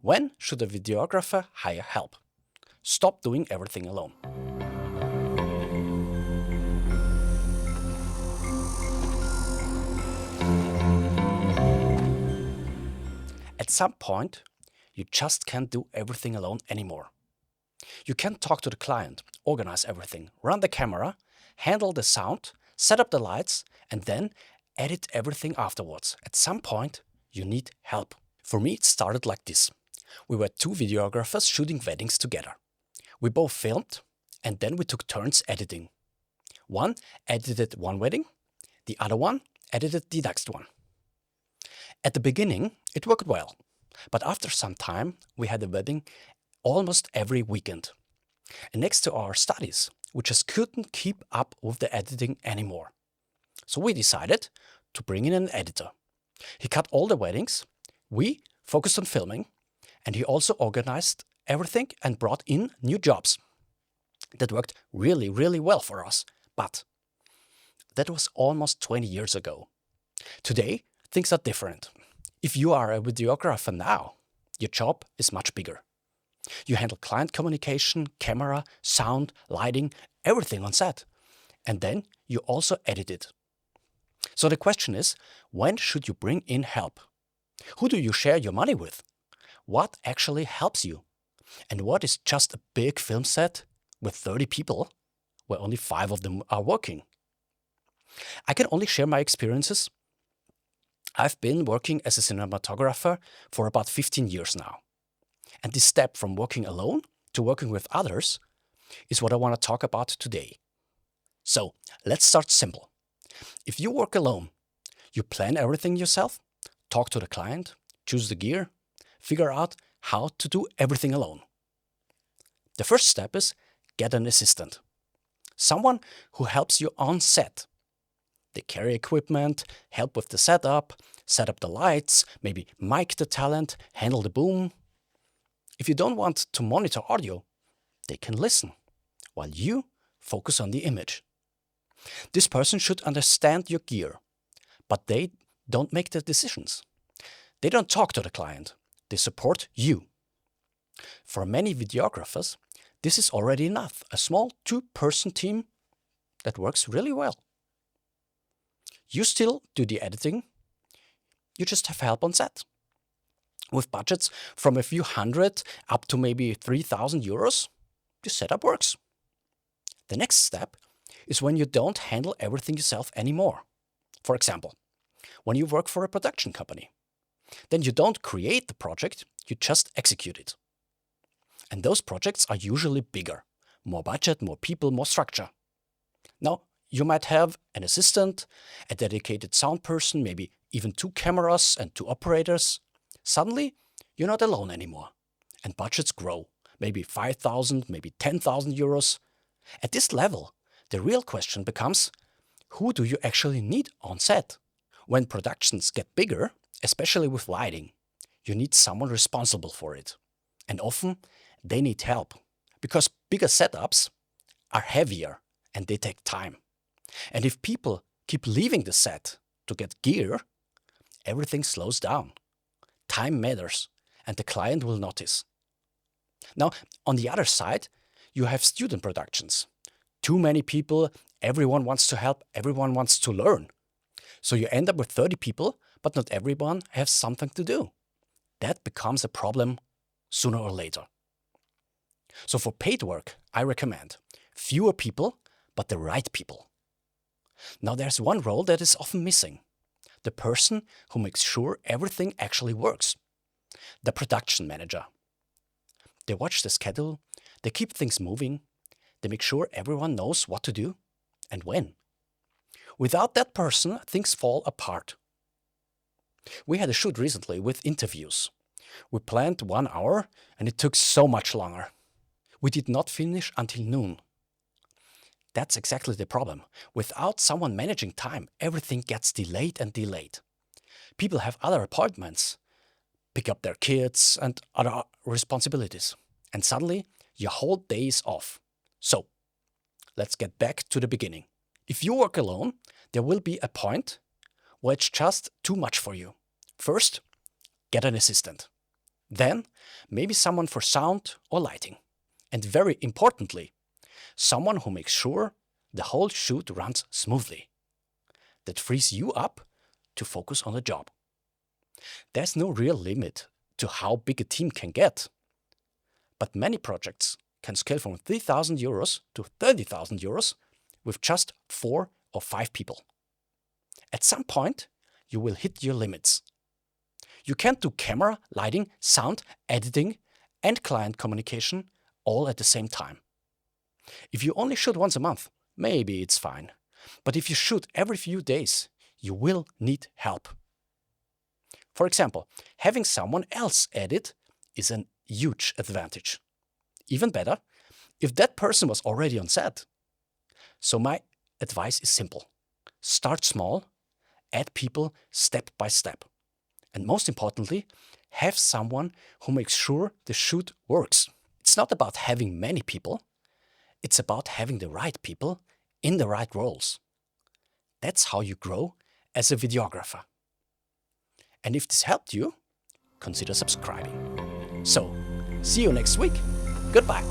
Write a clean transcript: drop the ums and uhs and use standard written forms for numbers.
When should a videographer hire help? Stop doing everything alone. At some point, you just can't do everything alone anymore. You can't talk to the client, organize everything, run the camera, handle the sound, set up the lights, and then edit everything afterwards. At some point, you need help. For me, it started like this. We were two videographers shooting weddings together. We both filmed, and then we took turns editing. One edited one wedding, the other one edited the next one. At the beginning, it worked well, but after some time, we had a wedding almost every weekend. And next to our studies, we just couldn't keep up with the editing anymore. So we decided to bring in an editor. He cut all the weddings, we focused on filming, and he also organized everything and brought in new jobs. That worked really, really well for us, but that was almost 20 years ago. Today, things are different. If you are a videographer now, your job is much bigger. You handle client communication, camera, sound, lighting, everything on set. And then you also edit it. So the question is, when should you bring in help? Who do you share your money with? What actually helps you? And what is just a big film set with 30 people where only 5 of them are working? I can only share my experiences. I've been working as a cinematographer for about 15 years now. And this step from working alone to working with others is what I want to talk about today. So let's start simple. If you work alone, you plan everything yourself, talk to the client, choose the gear, figure out how to do everything alone. The first step is get an assistant. Someone who helps you on set. They carry equipment, help with the setup, set up the lights, maybe mic the talent, handle the boom. If you don't want to monitor audio, they can listen, while you focus on the image. This person should understand your gear, but they don't make the decisions. They don't talk to the client, they support you. For many videographers, this is already enough, a small 2-person team that works really well. You still do the editing, you just have help on set. With budgets from a few hundred up to maybe 3,000 euros, the setup works. The next step is when you don't handle everything yourself anymore. For example, when you work for a production company. Then you don't create the project, you just execute it. And those projects are usually bigger. More budget, more people, more structure. Now, you might have an assistant, a dedicated sound person, maybe even 2 cameras and 2 operators. Suddenly, you're not alone anymore. And budgets grow. Maybe 5,000, maybe 10,000 euros. At this level, the real question becomes, who do you actually need on set? When productions get bigger, especially with lighting, you need someone responsible for it. And often, they need help. Because bigger setups are heavier and they take time. And if people keep leaving the set to get gear, everything slows down. Time matters, and the client will notice. Now, on the other side, you have student productions. Too many people, everyone wants to help, everyone wants to learn. So you end up with 30 people, but not everyone has something to do. That becomes a problem sooner or later. So for paid work, I recommend fewer people, but the right people. Now there's one role that is often missing. The person who makes sure everything actually works. The production manager. They watch the schedule, they keep things moving, they make sure everyone knows what to do and when. Without that person, things fall apart. We had a shoot recently with interviews. We planned 1 hour and it took so much longer. We did not finish until noon. That's exactly the problem. Without someone managing time, everything gets delayed and delayed. People have other appointments, pick up their kids and other responsibilities. And suddenly, your whole day is off. So, let's get back to the beginning. If you work alone, there will be a point where it's just too much for you. First, get an assistant. Then, maybe someone for sound or lighting. And very importantly, someone who makes sure the whole shoot runs smoothly. That frees you up to focus on the job. There's no real limit to how big a team can get. But many projects can scale from 3,000 euros to 30,000 euros with just 4 or 5 people. At some point, you will hit your limits. You can't do camera, lighting, sound, editing, and client communication all at the same time. If you only shoot once a month, maybe it's fine. But if you shoot every few days, you will need help. For example, having someone else edit is a huge advantage. Even better, if that person was already on set. So my advice is simple. Start small, add people step by step. And most importantly, have someone who makes sure the shoot works. It's not about having many people. It's about having the right people in the right roles. That's how you grow as a videographer. And if this helped you, consider subscribing. So, see you next week. Goodbye.